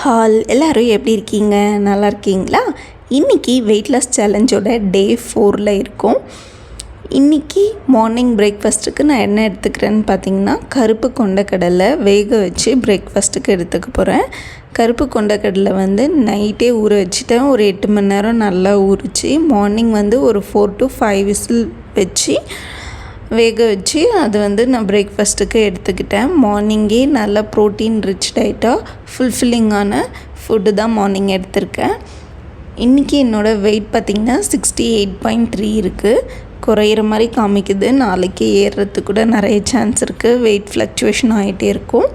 Hall எல்லோரும் எப்படி இருக்கீங்க? நல்லா இருக்கீங்களா? இன்றைக்கி வெயிட் லாஸ் சேலஞ்சோட டே 4 இருக்கும். இன்றைக்கி மார்னிங் பிரேக்ஃபாஸ்ட்டுக்கு நான் என்ன எடுத்துக்கிறேன்னு பார்த்தீங்கன்னா, கருப்பு கொண்டக்கடலை வேக வச்சு பிரேக்ஃபாஸ்ட்டுக்கு எடுத்துக்க போகிறேன். கருப்பு கொண்டக்கடலை நைட்டே ஊற வச்சுட்டேன். ஒரு 8 மணி நேரம் நல்லா ஊறிச்சு. மார்னிங் ஒரு 4 to 5 விசில் வச்சு வேக வச்சு அது நான் பிரேக்ஃபாஸ்ட்டுக்கு எடுத்துக்கிட்டேன். மார்னிங்கே நல்லா ப்ரோட்டீன் ரிச் டயட்டாக ஃபுல்ஃபில்லிங்கான ஃபுட்டு தான் மார்னிங் எடுத்திருக்கேன். இன்றைக்கி என்னோடய வெயிட் பார்த்திங்கன்னா 68.3 இருக்குது. குறையிற மாதிரி காமிக்குது. நாளைக்கு ஏறுறதுக்கு கூட நிறைய சான்ஸ் இருக்குது. வெயிட் ஃப்ளக்சுவேஷன் ஆகிட்டே இருக்கும்.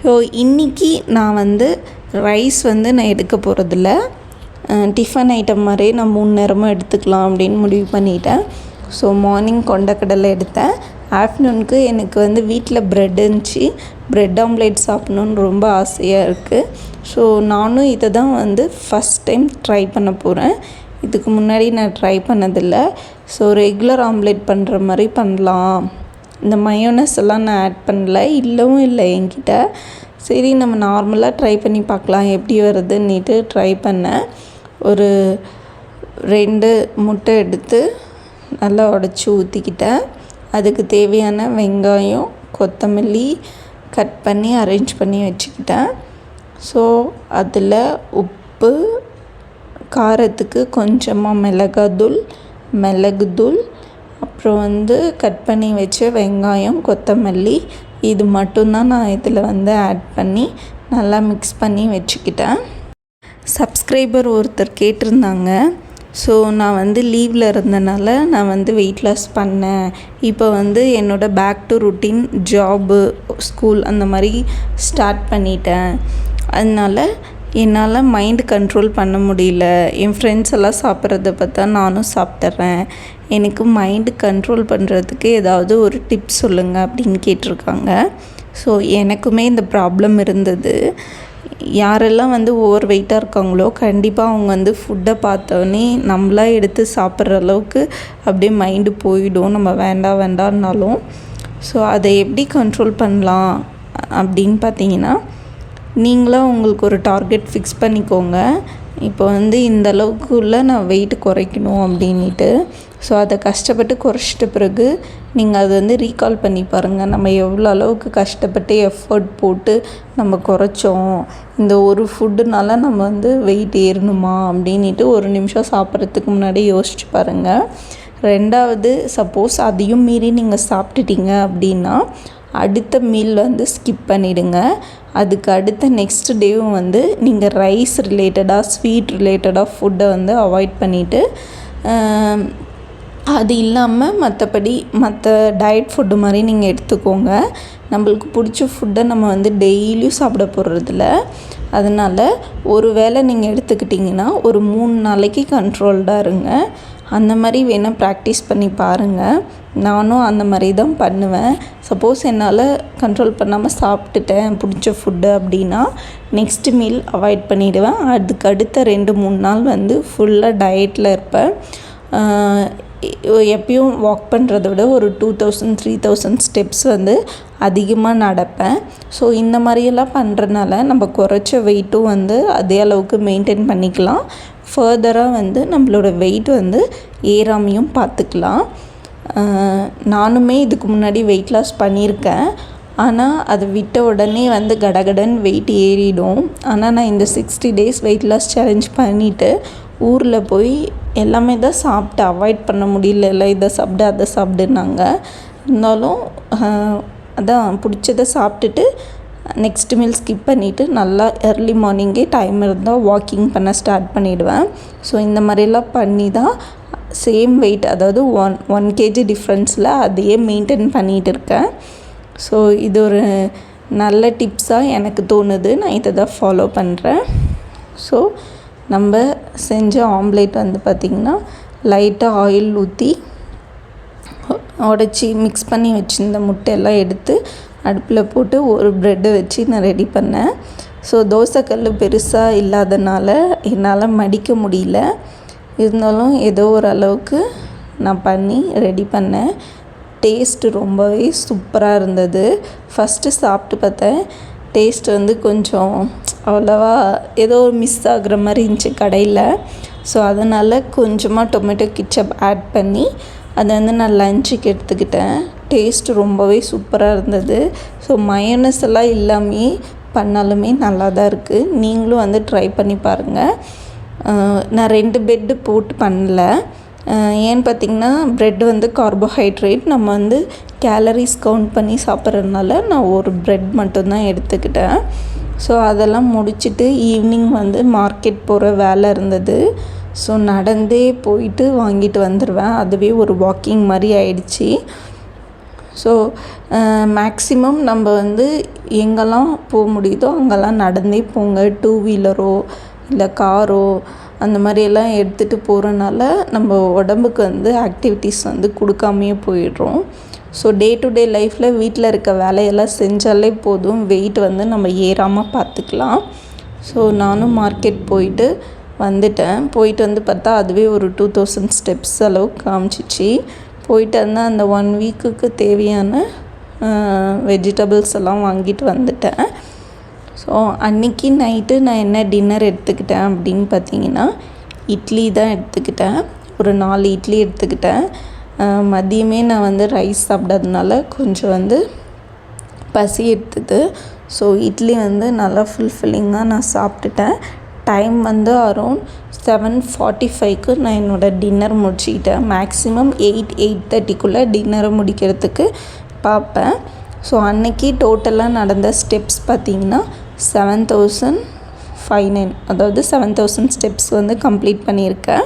ஸோ இன்றைக்கி நான் ரைஸ் நான் எடுக்க போகிறதில்ல. டிஃபன் ஐட்டம் மாதிரியே நான் 3 நேரமும் எடுத்துக்கலாம் அப்படின்னு முடிவு பண்ணிட்டேன். ஸோ மார்னிங் கொண்டக்கடலை எடுத்தேன். ஆஃப்டர்நூனுக்கு எனக்கு வீட்டில் ப்ரெட் இருந்துச்சு. ப்ரெட் ஆம்லேட் சாப்பிட்ணுன்னு ரொம்ப ஆசையாக இருக்குது. ஸோ நானும் இதை தான் ஃபஸ்ட் டைம் ட்ரை பண்ண போகிறேன். இதுக்கு முன்னாடி நான் ட்ரை பண்ணதில்லை. ஸோ ரெகுலர் ஆம்லேட் பண்ணுற மாதிரி பண்ணலாம். இந்த மயோனஸ் எல்லாம் நான் ஆட் பண்ணல, இல்லவும் இல்லை என்கிட்ட. சரி நம்ம நார்மலாக ட்ரை பண்ணி பார்க்கலாம் எப்படி வருதுன்னுட்டு ட்ரை பண்ணேன். ஒரு 2 முட்டை எடுத்து நல்லா உடச்சி ஊற்றிக்கிட்டேன். அதுக்கு தேவையான வெங்காயம், கொத்தமல்லி கட் பண்ணி அரேஞ்ச் பண்ணி வச்சுக்கிட்டேன். ஸோ அதில் உப்பு, காரத்துக்கு கொஞ்சமாக மிளகுத்தூள், அப்புறம் கட் பண்ணி வச்ச வெங்காயம், கொத்தமல்லி, இது மட்டும்தான் நான் இதில் ஆட் பண்ணி நல்லா மிக்ஸ் பண்ணி வச்சுக்கிட்டேன். சப்ஸ்கிரைபர் ஒருத்தர் கேட்டிருந்தாங்க. ஸோ நான் லீவில் இருந்தனால நான் வெயிட் லாஸ் பண்ணேன். இப்போ என்னோடய back to routine job, school அந்த மாதிரி ஸ்டார்ட் பண்ணிட்டேன். அதனால் என்னால் மைண்டு கண்ட்ரோல் பண்ண முடியல. என் ஃப்ரெண்ட்ஸ் எல்லாம் சாப்பிட்றத பார்த்தா நானும் சாப்பிட்றேன். எனக்கு மைண்டு கண்ட்ரோல் பண்ணுறதுக்கு ஏதாவது ஒரு டிப்ஸ் சொல்லுங்கள் அப்படின்னு கேட்டிருக்காங்க. ஸோ எனக்குமே இந்த ப்ராப்ளம் இருந்தது. யாரெல்லாம் ஓவர் வெயிட்டாக இருக்காங்களோ கண்டிப்பாக அவங்க ஃபுட்டை பார்த்தோன்னே நம்மளாக எடுத்து சாப்பிட்ற அளவுக்கு அப்படியே மைண்டு போயிடும், நம்ம வேண்டாம்னாலும். ஸோ அதை எப்படி கண்ட்ரோல் பண்ணலாம் அப்படின்னு பார்த்தீங்கன்னா, நீங்களாக உங்களுக்கு ஒரு டார்கெட் ஃபிக்ஸ் பண்ணிக்கோங்க. இப்போ இந்த அளவுக்குள்ளே நான் வெயிட் குறைக்கணும் அப்படின்ட்டு. ஸோ அதை கஷ்டப்பட்டு குறைச்சிட்ட பிறகு நீங்கள் அதை ரீகால் பண்ணி பாருங்கள். நம்ம எவ்வளோ அளவுக்கு கஷ்டப்பட்டு எஃபர்ட் போட்டு நம்ம குறைச்சோம், இந்த ஒரு ஃபுட்டுனால நம்ம வெயிட் ஏறணுமா அப்படின்ட்டு ஒரு நிமிஷம் சாப்பிட்றதுக்கு முன்னாடி யோசிச்சு பாருங்கள். 2வது, சப்போஸ் அதையும் மீறி நீங்கள் சாப்பிட்டுட்டீங்க அப்படின்னா அடுத்த மீல் ஸ்கிப் பண்ணிவிடுங்க. அதுக்கு அடுத்த நெக்ஸ்ட் டேவும் நீங்கள் ரைஸ் ரிலேட்டடாக, ஸ்வீட் ரிலேட்டடாக ஃபுட்டை அவாய்ட் பண்ணிவிட்டு, அது இல்லாமல் மற்றபடி மற்ற டயட் ஃபுட்டு மாதிரி நீங்கள் எடுத்துக்கோங்க. நம்மளுக்கு பிடிச்ச ஃபுட்டை நம்ம டெய்லியும் சாப்பிட போகிறதில்ல. அதனால் ஒரு வேளை நீங்கள் எடுத்துக்கிட்டிங்கன்னா ஒரு 3 நாளைக்கு கண்ட்ரோல்டாக இருங்க. அந்த மாதிரி வேணால் ப்ராக்டிஸ் பண்ணி பாருங்கள். நானும் அந்த மாதிரி தான் பண்ணுவேன். சப்போஸ் என்னால் கண்ட்ரோல் பண்ணாமல் சாப்பிட்டுட்டேன் பிடிச்ச ஃபுட்டு அப்படின்னா நெக்ஸ்ட் மீல் அவாய்ட் பண்ணிவிடுவேன். அதுக்கு அடுத்த 2-3 நாள் ஃபுல்லாக டயட்டில் இருப்பேன். எப்பயும் வாக் பண்ணுறத விட ஒரு 2000-3000 ஸ்டெப்ஸ் அதிகமாக நடப்பேன். ஸோ இந்த மாதிரியெல்லாம் பண்ணுறதுனால நம்ம குறைச்ச வெயிட்டும் அதே அளவுக்கு மெயின்டைன் பண்ணிக்கலாம். ஃபர்தராக நம்மளோட வெயிட் ஏறாமையும் பார்த்துக்கலாம். நானுமே இதுக்கு முன்னாடி வெயிட் லாஸ் பண்ணியிருக்கேன். ஆனால் அதை விட்ட உடனே கடகடன் வெயிட் ஏறிடும். ஆனால் நான் இந்த 60 days வெயிட் லாஸ் சேலஞ்ச் பண்ணிவிட்டு ஊரில் போய் எல்லாமே தான் சாப்பிட்டு அவாய்ட் பண்ண முடியல. இதை சாப்பிடு அதை சாப்பிடுனாங்க. இருந்தாலும் அதான் பிடிச்சதை சாப்பிட்டுட்டு நெக்ஸ்ட் மீல் ஸ்கிப் பண்ணிவிட்டு நல்லா ஏர்லி மார்னிங்கே டைம் இருந்தால் வாக்கிங் பண்ண ஸ்டார்ட் பண்ணிவிடுவேன். ஸோ இந்த மாதிரிலாம் பண்ணி தான் சேம் வெயிட், அதாவது 1 kg டிஃப்ரென்ஸில் அதையே மெயின்டைன் பண்ணிகிட்டு இருக்கேன். ஸோ இது ஒரு நல்ல டிப்ஸாக எனக்கு தோணுது. நான் இதை தான் ஃபாலோ பண்ணுறேன். ஸோ நம்ம செஞ்ச ஆம்லேட் பார்த்திங்கன்னா லைட்டாக ஆயில் ஊற்றி உடச்சி மிக்ஸ் பண்ணி வச்சுருந்த முட்டையெல்லாம் எடுத்து அடுப்பில் போட்டு ஒரு ப்ரெட்டை வச்சு நான் ரெடி பண்ணேன். ஸோ தோசைக்கல் பெருசாக இல்லாதனால என்னால் மடிக்க முடியல. இருந்தாலும் ஏதோ ஒரு அளவுக்கு நான் பண்ணி ரெடி பண்ணேன். டேஸ்ட்டு ரொம்பவே சூப்பராக இருந்தது. ஃபஸ்ட்டு சாப்பிட்டு பார்த்தேன். டேஸ்ட் வந்து கொஞ்சம் அவ்வளோவா ஏதோ மிஸ் ஆகுற மாதிரி இருந்துச்சு கடையில். ஸோ அதனால் கொஞ்சமாக டொமேட்டோ கெச்சப் ஆட் பண்ணி அதை வந்து நான் லஞ்சுக்கு எடுத்துக்கிட்டேன். டேஸ்ட்டு ரொம்பவே சூப்பராக இருந்தது. ஸோ மயோனஸ் எல்லாம் இல்லாமே பண்ணாலுமே நல்லா தான் இருக்குது. நீங்களும் வந்து ட்ரை பண்ணி பாருங்கள். நான் 2 பெட்டு போட்டு பண்ணல. ஏன்னு பார்த்திங்கன்னா ப்ரெட் வந்து கார்போஹைட்ரேட், நம்ம வந்து கேலரிஸ் கவுண்ட் பண்ணி சாப்பிட்றதுனால நான் ஒரு ப்ரெட் மட்டும்தான் எடுத்துக்கிட்டேன். ஸோ அதெல்லாம் முடிச்சுட்டு ஈவினிங் வந்து மார்க்கெட் போகிற வேலை இருந்தது. ஸோ நடந்தே போயிட்டு வாங்கிட்டு வந்துடுவேன். அதுவே ஒரு வாக்கிங் மாதிரி ஆயிடுச்சு. ஸோ மேக்ஸிமம் நம்ம வந்து எங்கெல்லாம் போக முடியுதோ அங்கெல்லாம் நடந்தே போங்க. 2 வீலரோ இல்லை காரோ அந்த மாதிரியெல்லாம் எடுத்துகிட்டு போகிறனால நம்ம உடம்புக்கு வந்து ஆக்டிவிட்டீஸ் வந்து கொடுக்காமையே போயிடுறோம். ஸோ டே டு டே லைஃப்பில் வீட்டில் இருக்க வேலையெல்லாம் செஞ்சாலே போதும், வெயிட் வந்து நம்ம ஏறாமல் பார்த்துக்கலாம். ஸோ நானும் மார்க்கெட் போயிட்டு போயிட்டு வந்து பார்த்தா அதுவே ஒரு 2000 ஸ்டெப்ஸ் அளவுக்கு காமிச்சிச்சு. போயிட்டு வந்து அந்த 1 வீக்குக்கு தேவையான வெஜிடபிள்ஸ் எல்லாம் வாங்கிட்டு வந்துட்டேன். ஸோ அன்றைக்கி நைட்டு நான் என்ன டின்னர் எடுத்துக்கிட்டேன் அப்படின்னு பார்த்தீங்கன்னா இட்லி தான் எடுத்துக்கிட்டேன். ஒரு 4 இட்லி எடுத்துக்கிட்டேன். மதியமே நான் வந்து ரைஸ் சாப்பிட்டதுனால கொஞ்சம் வந்து பசி எடுத்தது. ஸோ இட்லி வந்து நல்லா ஃபுல்ஃபில்லிங்காக நான் சாப்பிட்டுட்டேன். டைம் வந்து அரௌண்ட் 7:45க்கு நான் என்னோடய டின்னர் முடிச்சுக்கிட்டேன். மேக்ஸிமம் 8:30க்குள்ளே டின்னரை முடிக்கிறதுக்கு பார்ப்பேன். ஸோ அன்றைக்கி டோட்டலாக நடந்த ஸ்டெப்ஸ் பார்த்திங்கன்னா 7059, அதாவது 7000 ஸ்டெப்ஸ் வந்து கம்ப்ளீட் பண்ணியிருக்கேன்.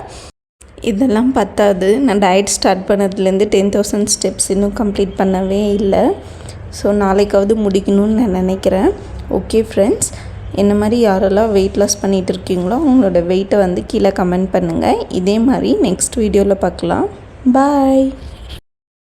இதெல்லாம் பத்தாது, நான் டயட் ஸ்டார்ட் பண்ணதுலேருந்து 10,000 ஸ்டெப்ஸ் இன்னும் கம்ப்ளீட் பண்ணவே இல்லை. ஸோ நாளைக்காவது முடிக்கணும்னு நான் நினைக்கிறேன். ஓகே ஃப்ரெண்ட்ஸ், என்ன மாதிரி யாரெல்லாம் வெயிட் லாஸ் பண்ணிகிட்டு இருக்கீங்களோ அவங்களோட வெயிட்டை வந்து கீழே கமெண்ட் பண்ணுங்கள். இதே மாதிரி நெக்ஸ்ட் வீடியோவில் பார்க்கலாம். பாய்.